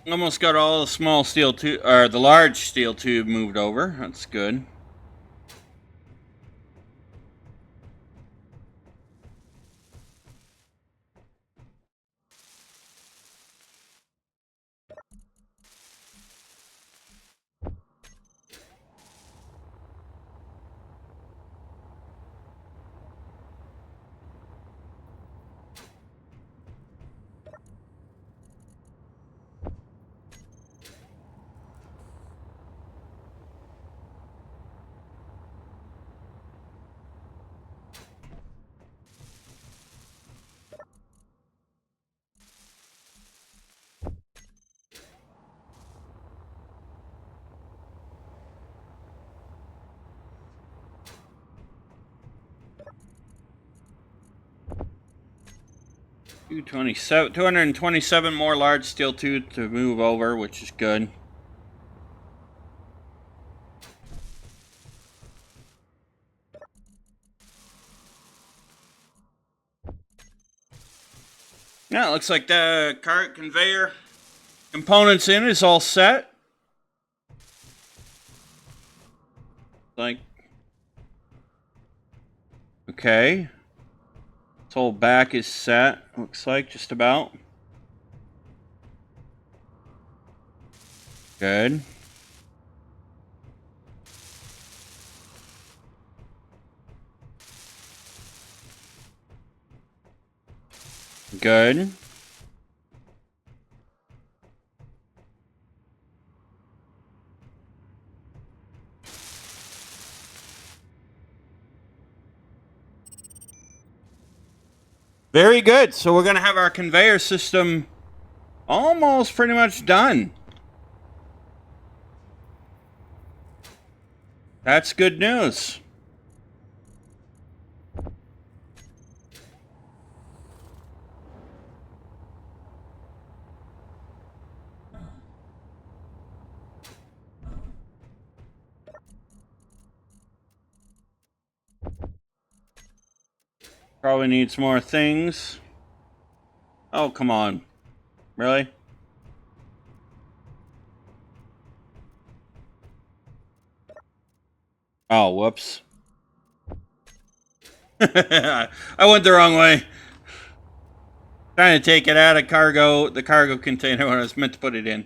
Almost got all the small steel tube, or the large steel tube moved over. That's good. $227, 227 more large steel tubes to move over, which is good. Yeah, it looks like the cart conveyor components in is all set. Like, okay. This whole back is set, looks like, just about. Good. Good. Very good. So we're going to have our conveyor system almost pretty much done. That's good news. Probably needs more things. Oh, come on. Really? Oh, whoops. I went the wrong way. Trying to take it out of the cargo container when I was meant to put it in.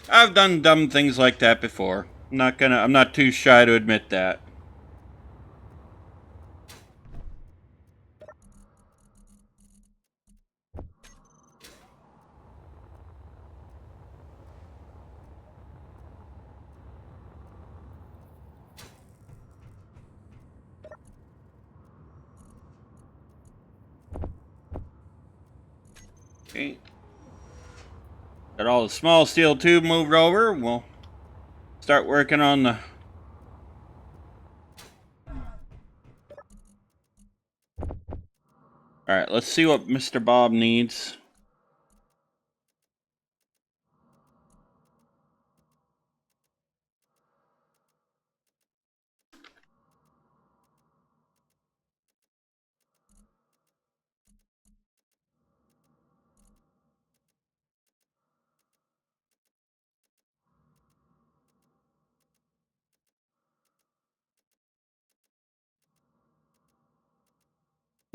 I've done dumb things like that before. I'm not too shy to admit that. Okay. Got all the small steel tube moved over. We'll start working on the... Alright, let's see what Mr. Bob needs.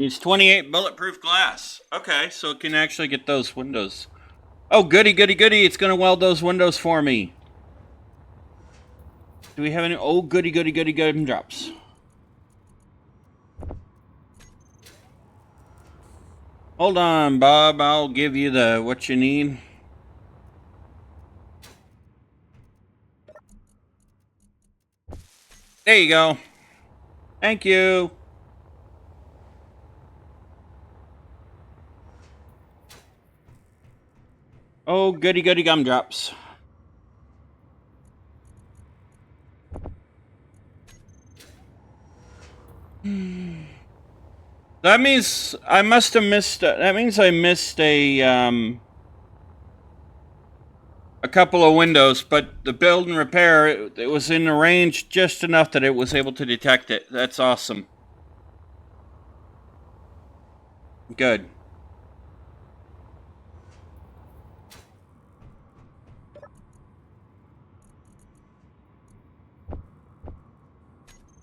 Needs 28 bulletproof glass. Okay, so it can actually get those windows. Oh, goody, goody, goody. It's going to weld those windows for me. Do we have any? Oh, goody, goody, goody, gumdrops. Hold on, Bob. I'll give you the what you need. There you go. Thank you. Oh, goody, goody gumdrops. That means I must have missed. That means I missed a couple of windows, but the build and repair, it was in the range just enough that it was able to detect it. That's awesome. Good.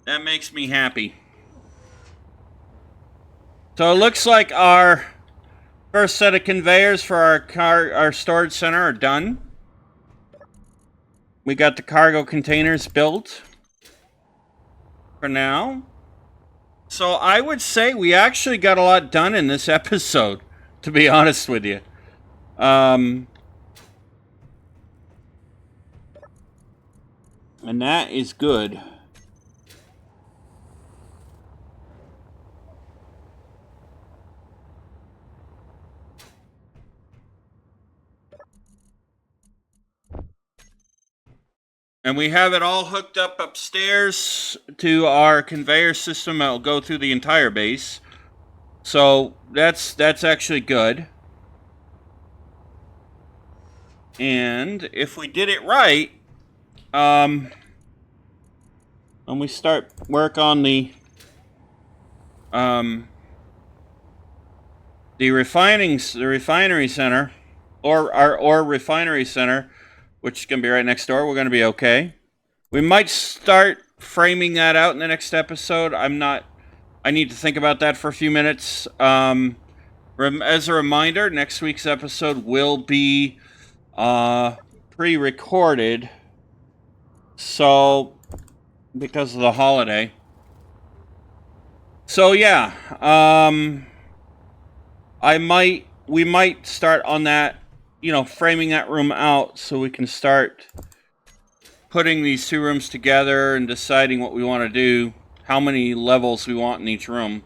That makes me happy. So it looks like our first set of conveyors for our storage center are done. We got the cargo containers built for now. So I would say we actually got a lot done in this episode, to be honest with you. And that is good. And we have it all hooked up upstairs to our conveyor system that will go through the entire base. So that's actually good. And if we did it right, when we start work on the refinery center, or refinery center, which is going to be right next door, we're going to be okay. We might start framing that out in the next episode. I need to think about that for a few minutes. As a reminder, next week's episode will be pre-recorded, so because of the holiday. So yeah, we might start on that, framing that room out so we can start putting these two rooms together and deciding what we want to do, how many levels we want in each room.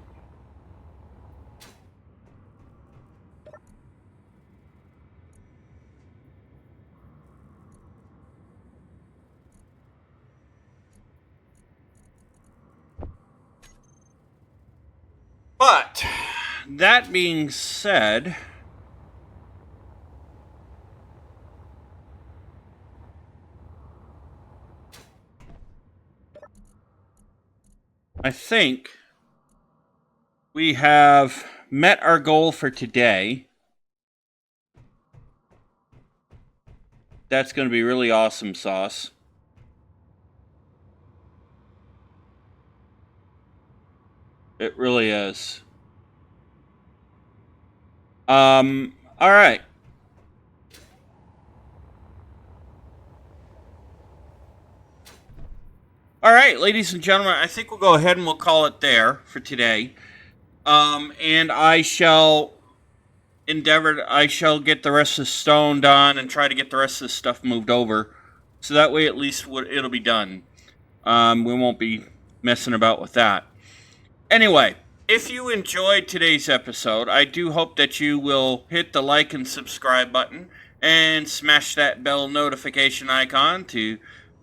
But that being said, I think we have met our goal for today. That's going to be really awesome sauce. It really is. All right. All right, ladies and gentlemen, I think we'll go ahead and we'll call it there for today. And I shall get the rest of the stone done and try to get the rest of the stuff moved over. So that way at least it'll be done. We won't be messing about with that. Anyway, if you enjoyed today's episode, I do hope that you will hit the like and subscribe button and smash that bell notification icon to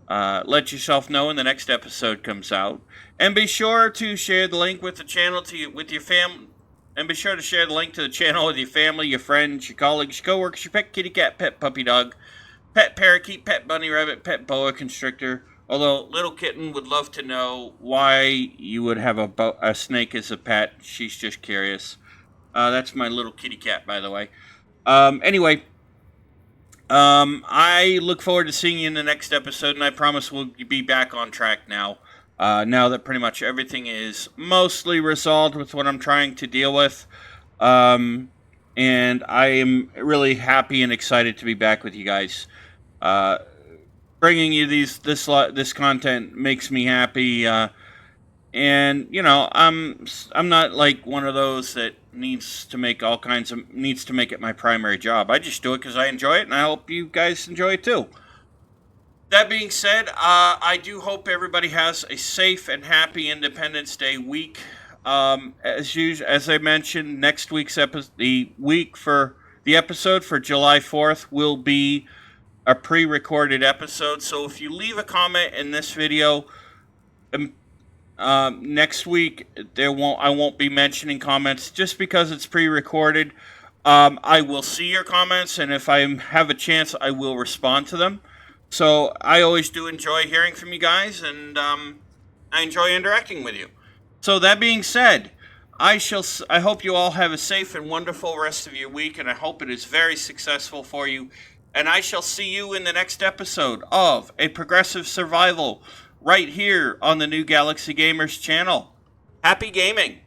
let yourself know when the next episode comes out. And be sure to share the link with the channel with your family. And be sure to share the link to the channel with your family, your friends, your colleagues, your coworkers, your pet kitty cat, pet puppy dog, pet parakeet, pet bunny rabbit, pet boa constrictor. Although Little Kitten would love to know why you would have a snake as a pet. She's just curious. That's my little kitty cat, by the way. Anyway, I look forward to seeing you in the next episode, and I promise we'll be back on track now. Now that pretty much everything is mostly resolved with what I'm trying to deal with. And I am really happy and excited to be back with you guys. Bringing you this content makes me happy, and I'm not like one of those that needs to make it my primary job. I just do it because I enjoy it, and I hope you guys enjoy it too. That being said, I do hope everybody has a safe and happy Independence Day week. As I mentioned, next week's episode, the episode for July 4th will be a pre-recorded episode. So if you leave a comment in this video, next week I won't be mentioning comments just because it's pre-recorded. I will see your comments, and if I have a chance, I will respond to them. So I always do enjoy hearing from you guys, and I enjoy interacting with you. So that being said, I hope you all have a safe and wonderful rest of your week, and I hope it is very successful for you. And I shall see you in the next episode of A Progressive Survival right here on the New Galaxy Gamers channel. Happy gaming!